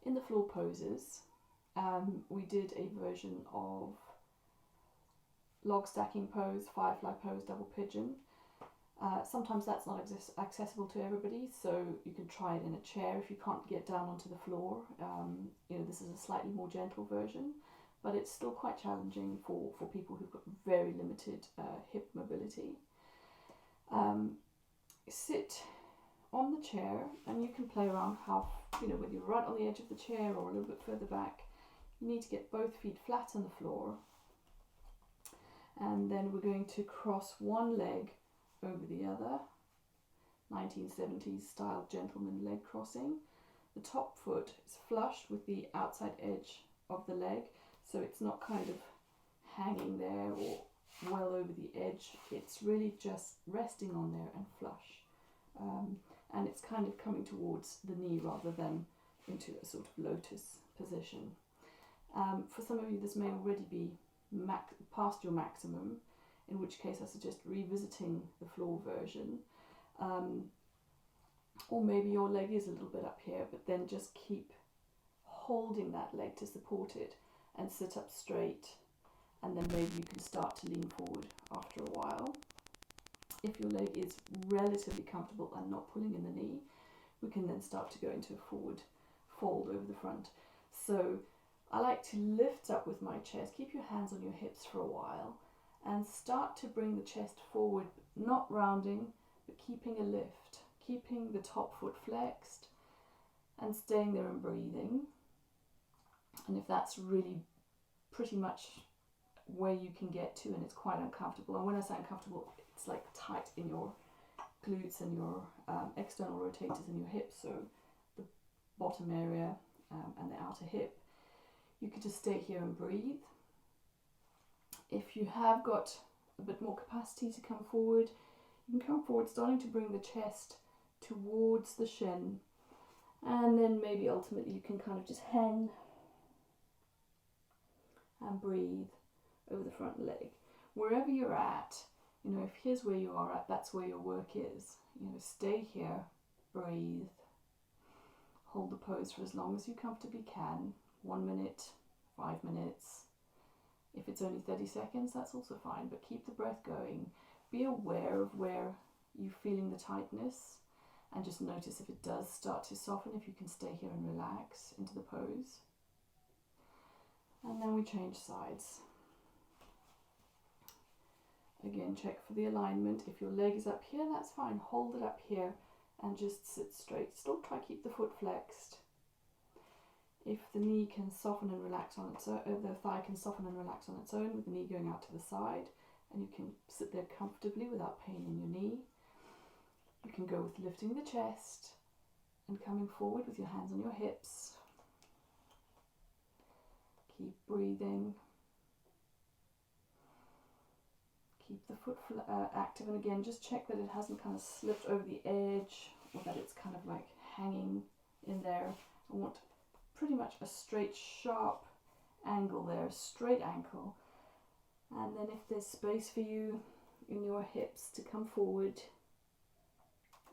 In the floor poses, we did a version of log stacking pose, firefly pose, double pigeon. Sometimes that's not accessible to everybody, so you can try it in a chair if you can't get down onto the floor. This is a slightly more gentle version, but it's still quite challenging for people who've got very limited hip mobility. Sit on the chair, and you can play around whether you're right on the edge of the chair or a little bit further back. You need to get both feet flat on the floor, and then we're going to cross one leg over the other, 1970s style gentleman leg crossing. The top foot is flush with the outside edge of the leg, so it's not kind of hanging there or well over the edge. It's really just resting on there and flush, and it's kind of coming towards the knee rather than into a sort of lotus position. For some of you, this may already be past your maximum, in which case I suggest revisiting the floor version. Or maybe your leg is a little bit up here, but then just keep holding that leg to support it and sit up straight, and then maybe you can start to lean forward after a while. If your leg is relatively comfortable and not pulling in the knee, we can then start to go into a forward fold over the front. So I like to lift up with my chest, keep your hands on your hips for a while, and start to bring the chest forward, not rounding, but keeping a lift, keeping the top foot flexed and staying there and breathing. And if that's really pretty much where you can get to and it's quite uncomfortable, and when I say uncomfortable, it's like tight in your glutes and your external rotators in your hips, so the bottom area and the outer hip, you could just stay here and breathe. If you have got a bit more capacity to come forward, you can come forward, starting to bring the chest towards the shin, and then maybe ultimately you can kind of just hang and breathe over the front leg. Wherever you're at, if here's where you are at, that's where your work is. Stay here, breathe, hold the pose for as long as you comfortably can, 1 minute, 5 minutes. If it's only 30 seconds, that's also fine, but keep the breath going. Be aware of where you're feeling the tightness, and just notice if it does start to soften, if you can stay here and relax into the pose. And then we change sides. Again, check for the alignment. If your leg is up here, that's fine. Hold it up here and just sit straight. Still try to keep the foot flexed. If the knee can soften and relax on its own, the thigh can soften and relax on its own with the knee going out to the side, and you can sit there comfortably without pain in your knee. You can go with lifting the chest and coming forward with your hands on your hips. Keep breathing. Keep the foot active, and again, just check that it hasn't kind of slipped over the edge or that it's kind of like hanging in there. I want pretty much a straight, sharp angle there, a straight ankle. And then if there's space for you in your hips to come forward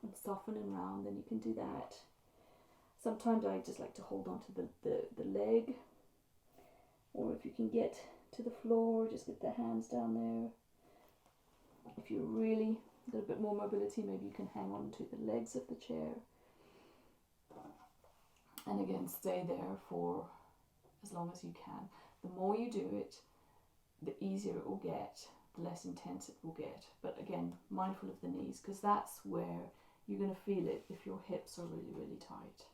and soften and round, then you can do that. Sometimes I just like to hold on to the leg, or if you can get to the floor, just get the hands down there. If you really got a bit more mobility, maybe you can hang on to the legs of the chair. And again, stay there for as long as you can. The more you do it, the easier it will get, the less intense it will get. But again, mindful of the knees, because that's where you're going to feel it if your hips are really, really tight.